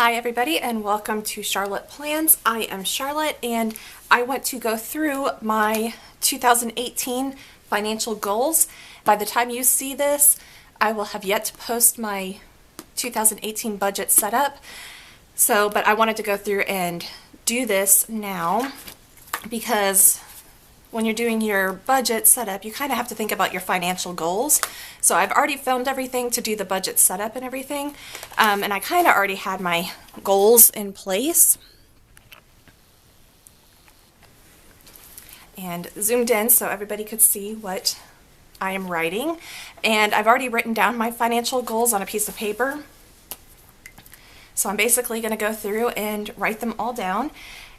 Hi everybody and welcome to Charlotte Plans. I am Charlotte and I want to go through my 2018 financial goals. By the time you see this, I will have yet to post my 2018 budget setup. But I wanted to go through and do this now because when you're doing your budget setup, you kind of have to think about your financial goals. So I've already filmed everything to do the budget setup and everything, and I kind of already had my goals in place. And zoomed in so everybody could see what I am writing. And I've already written down my financial goals on a piece of paper. So I'm basically going to go through and write them all down.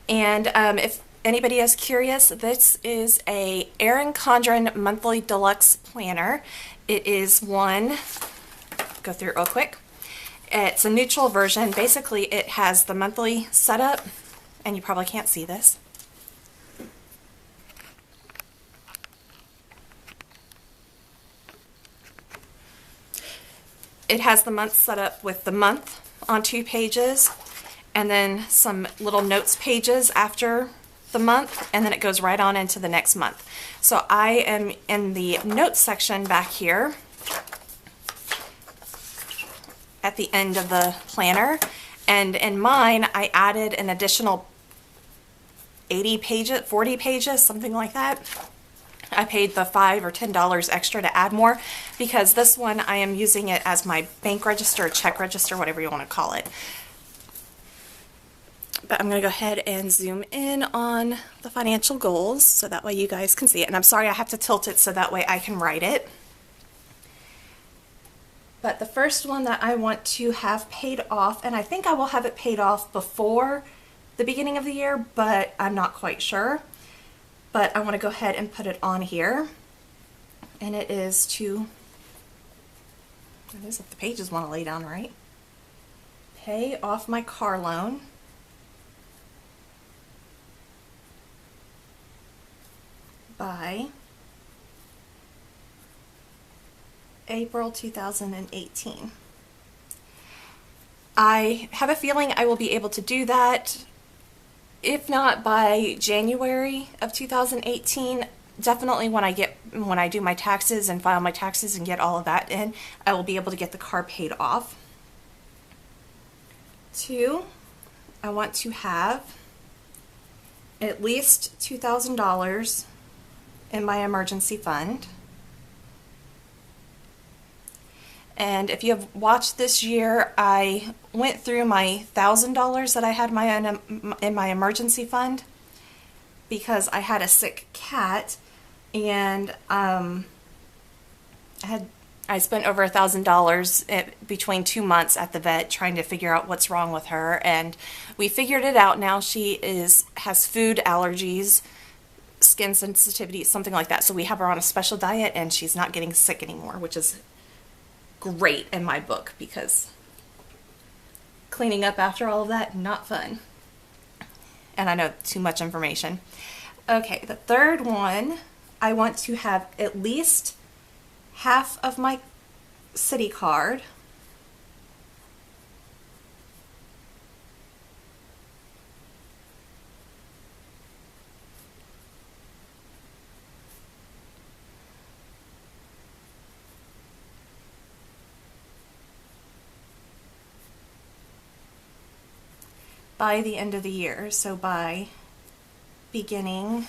And if anybody is curious, this is a Erin Condren monthly deluxe planner. It is one, go through it real quick. It's a neutral version. Basically, it has the monthly setup, and you probably can't see this. It has the month set up with the month on 2 pages, and then some little notes pages after the month, and then it goes right on into the next month. So I am in the notes section back here at the end of the planner, and in mine I added an additional 80 pages, 40 pages, something like that. I paid the $5 or $10 extra to add more because this one I am using it as my bank register, check register, whatever you want to call it. But I'm going to go ahead and zoom in on the financial goals so that way you guys can see it. And I'm sorry I have to tilt it so that way I can write it. But the first one that I want to have paid off, and I think I will have it paid off before the beginning of the year, but I'm not quite sure. But I want to go ahead and put it on here. And it is to, that is if the pages want to lay down right, pay off my car loan. By April 2018. I have a feeling I will be able to do that, if not by January of 2018. Definitely when I do my taxes and file my taxes and get all of that in, I will be able to get the car paid off. 2, I want to have at least $2,000 in my emergency fund. And if you have watched this year, I went through my $1,000 that I had in my emergency fund because I had a sick cat, and I spent over $1,000 between 2 months at the vet trying to figure out what's wrong with her, and we figured it out now. She has food allergies, skin sensitivity, something like that. So we have her on a special diet and she's not getting sick anymore, which is great in my book because cleaning up after all of that, not fun. And I know too much information. Okay, the third one, I want to have at least half of my city card by the end of the year. So by beginning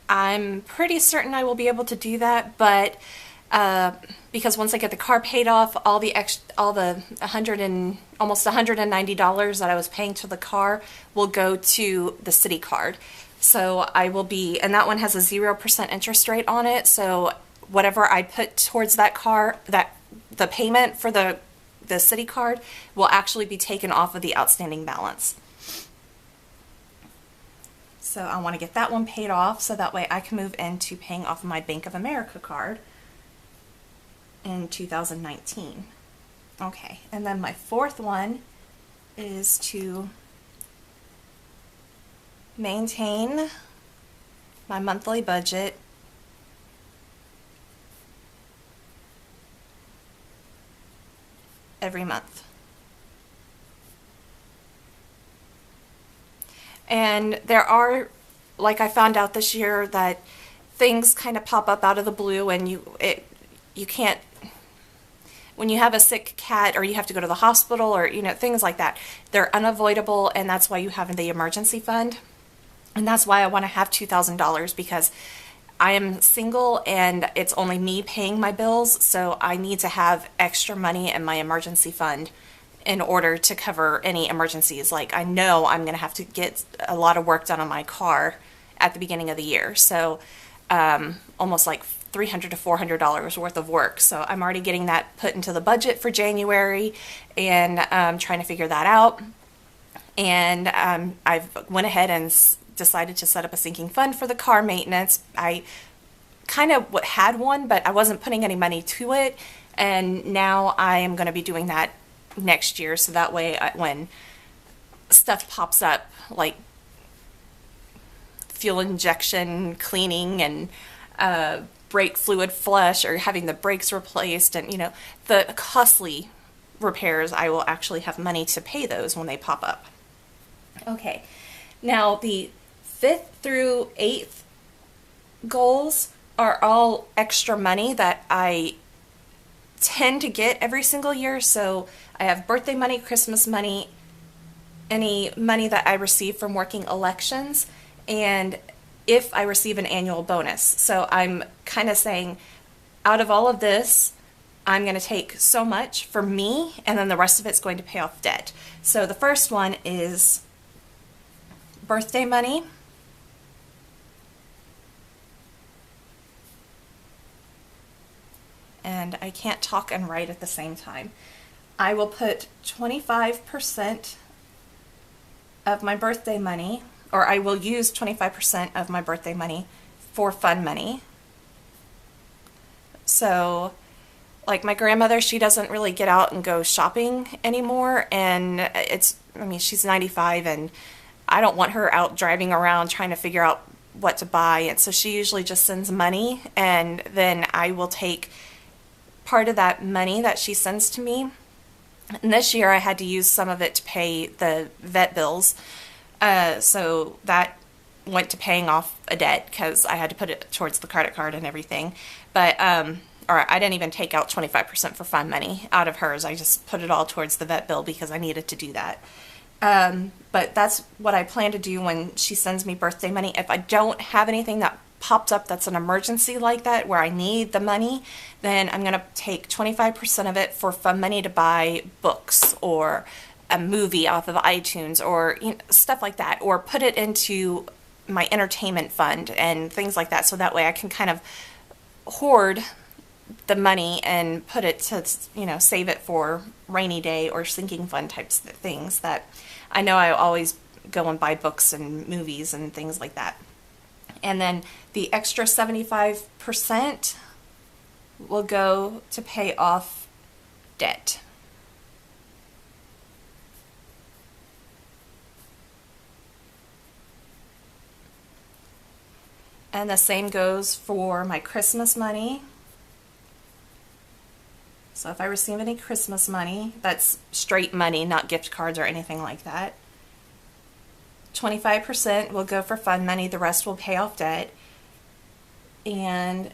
I'm pretty certain I will be able to do that, but because once I get the car paid off, all the almost $190 that I was paying to the car will go to the city card. So I will be, and that one has a 0% interest rate on it. So whatever I put towards that car, the payment for the city card will actually be taken off of the outstanding balance. So I want to get that one paid off so that way I can move into paying off my Bank of America card in 2019. Okay, and then my fourth one is to maintain my monthly budget every month. And there are, like I found out this year, that things kind of pop up out of the blue, and you can't, when you have a sick cat or you have to go to the hospital or, things like that, they're unavoidable, and that's why you have the emergency fund. And that's why I want to have $2,000, because I am single and it's only me paying my bills, so I need to have extra money in my emergency fund in order to cover any emergencies. Like, I know I'm going to have to get a lot of work done on my car at the beginning of the year. So almost like $300 to $400 worth of work. So I'm already getting that put into the budget for January, and trying to figure that out. And I've went ahead and decided to set up a sinking fund for the car maintenance. I kind of had one, but I wasn't putting any money to it. And now I am going to be doing that next year, so that way when stuff pops up, like fuel injection, cleaning, and brake fluid flush, or having the brakes replaced, and the costly repairs, I will actually have money to pay those when they pop up. Okay, now the 5th through 8th goals are all extra money that I tend to get every single year. So I have birthday money, Christmas money, any money that I receive from working elections, and if I receive an annual bonus. So I'm kind of saying, out of all of this, I'm going to take so much for me, and then the rest of it's going to pay off debt. So the first one is birthday money. And I can't talk and write at the same time. I will put 25% of my birthday money, or I will use 25% of my birthday money for fun money. So, like my grandmother, she doesn't really get out and go shopping anymore, and she's 95, and I don't want her out driving around trying to figure out what to buy, and so she usually just sends money, and then I will take part of that money that she sends to me. And this year I had to use some of it to pay the vet bills, so that went to paying off a debt because I had to put it towards the credit card and everything. But or I didn't even take out 25% for fun money out of hers. I just put it all towards the vet bill because I needed to do that. But that's what I plan to do when she sends me birthday money. If I don't have anything that pops up that's an emergency like that where I need the money, then I'm going to take 25% of it for fun money to buy books or a movie off of iTunes, or stuff like that, or put it into my entertainment fund and things like that, so that way I can kind of hoard the money and put it to, save it for rainy day or sinking fund types of things that I know I always go and buy books and movies and things like that. And then the extra 75% will go to pay off debt. And the same goes for my Christmas money. So if I receive any Christmas money, that's straight money, not gift cards or anything like that. 25% will go for fun money, the rest will pay off debt. And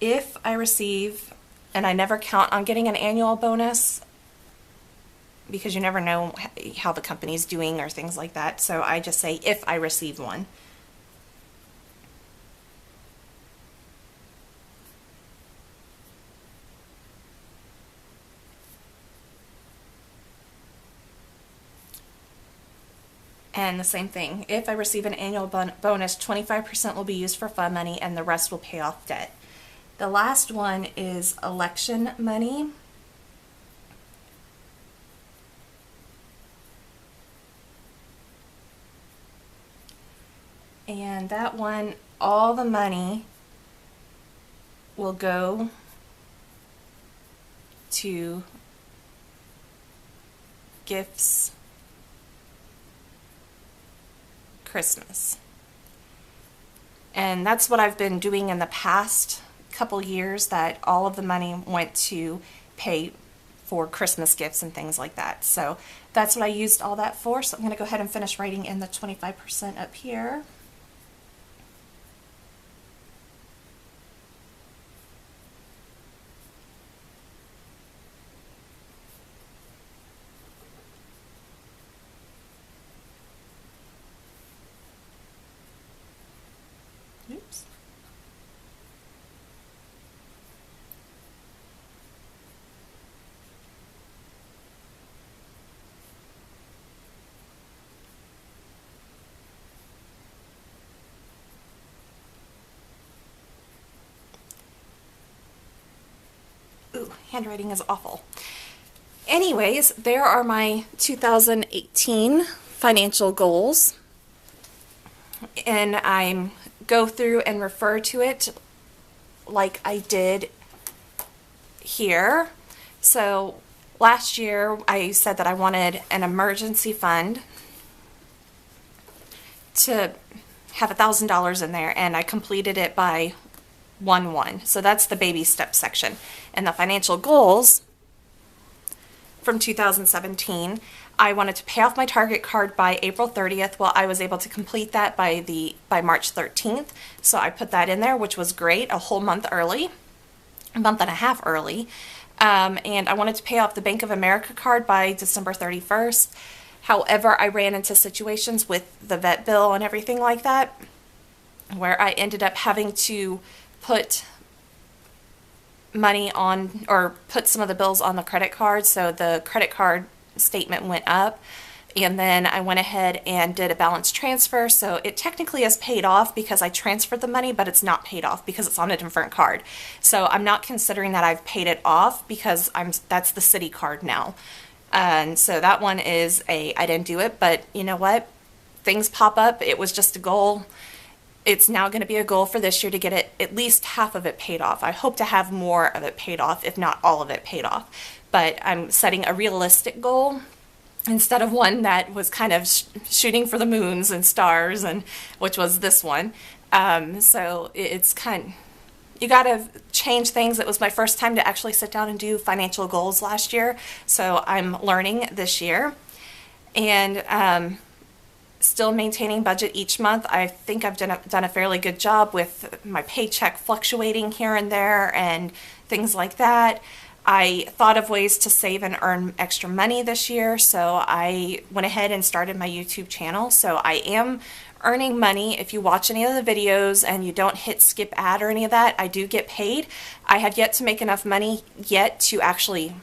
if I receive, and I never count on getting an annual bonus because you never know how the company's doing or things like that, so I just say if I receive one. And the same thing, if I receive an annual bonus, 25% will be used for fun money and the rest will pay off debt. The last one is election money. And that one, all the money will go to gifts, Christmas. And that's what I've been doing in the past couple years, that all of the money went to pay for Christmas gifts and things like that. So that's what I used all that for. So I'm going to go ahead and finish writing in the 25% up here. Oops. Ooh, handwriting is awful. Anyways, there are my 2018 financial goals. And I go through and refer to it like I did here. So last year I said that I wanted an emergency fund to have $1,000 in there, and I completed it by 1/1. So that's the baby step section. And the financial goals from 2017, I wanted to pay off my Target card by April 30th. Well, I was able to complete that by March 13th. So I put that in there, which was great, a whole month early, a month and a half early. And I wanted to pay off the Bank of America card by December 31st. However, I ran into situations with the vet bill and everything like that, where I ended up having to put money on, or put some of the bills on the credit card. So the credit card statement went up, and then I went ahead and did a balance transfer. So it technically is paid off because I transferred the money, but it's not paid off because it's on a different card. So I'm not considering that I've paid it off because that's the city card now. And so that one is I didn't do it, but you know what? Things pop up. It was just a goal. It's now going to be a goal for this year to get it, at least half of it paid off. I hope to have more of it paid off, if not all of it paid off. But I'm setting a realistic goal instead of one that was kind of shooting for the moons and stars, and which was this one. So it's you got to change things. It was my first time to actually sit down and do financial goals last year. So I'm learning this year. And still maintaining budget each month. I think I've done a fairly good job with my paycheck fluctuating here and there and things like that. I thought of ways to save and earn extra money this year, so I went ahead and started my YouTube channel. So I am earning money. If you watch any of the videos and you don't hit skip ad or any of that, I do get paid. I have yet to make enough money yet to actually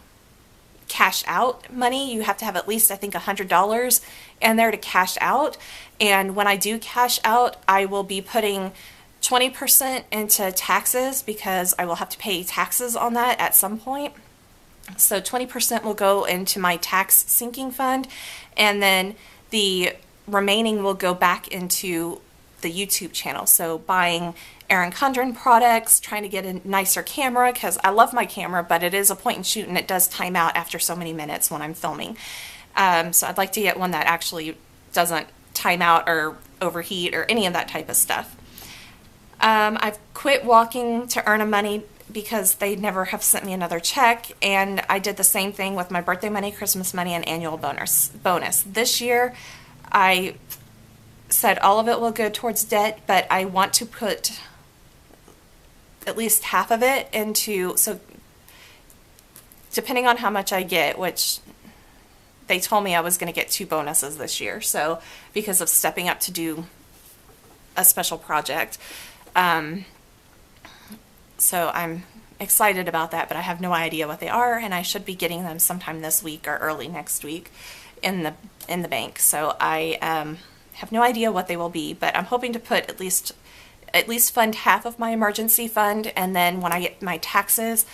cash out money. You have to have at least, I think, $100 in there to cash out. And when I do cash out, I will be putting 20% into taxes because I will have to pay taxes on that at some point. So 20% will go into my tax sinking fund, and then the remaining will go back into the YouTube channel. So buying Erin Condren products, trying to get a nicer camera, because I love my camera, but it is a point and shoot and it does time out after so many minutes when I'm filming. So I'd like to get one that actually doesn't time out or overheat or any of that type of stuff. I've quit walking to earn a money because they never have sent me another check, and I did the same thing with my birthday money, Christmas money, and annual bonus. This year, I said all of it will go towards debt, but I want to put at least half of it into, so depending on how much I get, which they told me I was going to get 2 bonuses this year, so because of stepping up to do a special project. So I'm excited about that, but I have no idea what they are, and I should be getting them sometime this week or early next week in the bank. So I have no idea what they will be, but I'm hoping to put at least fund half of my emergency fund, and then when I get my taxes,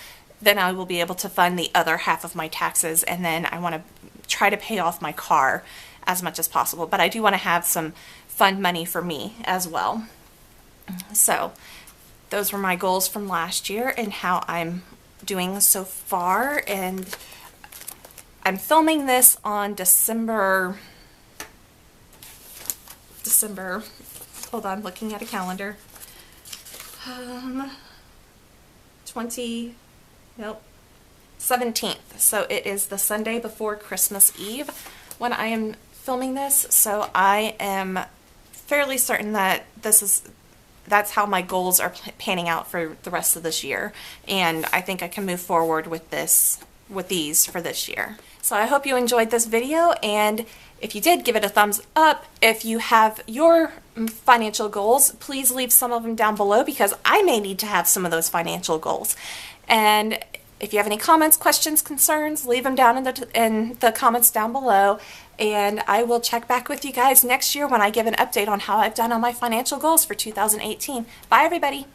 then I will be able to fund the other half of my taxes, and then I want to try to pay off my car as much as possible. But I do want to have some fund money for me as well. So those were my goals from last year and how I'm doing so far. And I'm filming this on December, hold on, looking at a calendar. 16th, 17th. So it is the Sunday before Christmas Eve when I am filming this. So I am fairly certain that that's how my goals are panning out for the rest of this year. And I think I can move forward with these for this year. So I hope you enjoyed this video, and if you did, give it a thumbs up. If you have your financial goals, please leave some of them down below, because I may need to have some of those financial goals. And if you have any comments, questions, concerns, leave them down in the comments down below, and I will check back with you guys next year when I give an update on how I've done on my financial goals for 2018. Bye, everybody.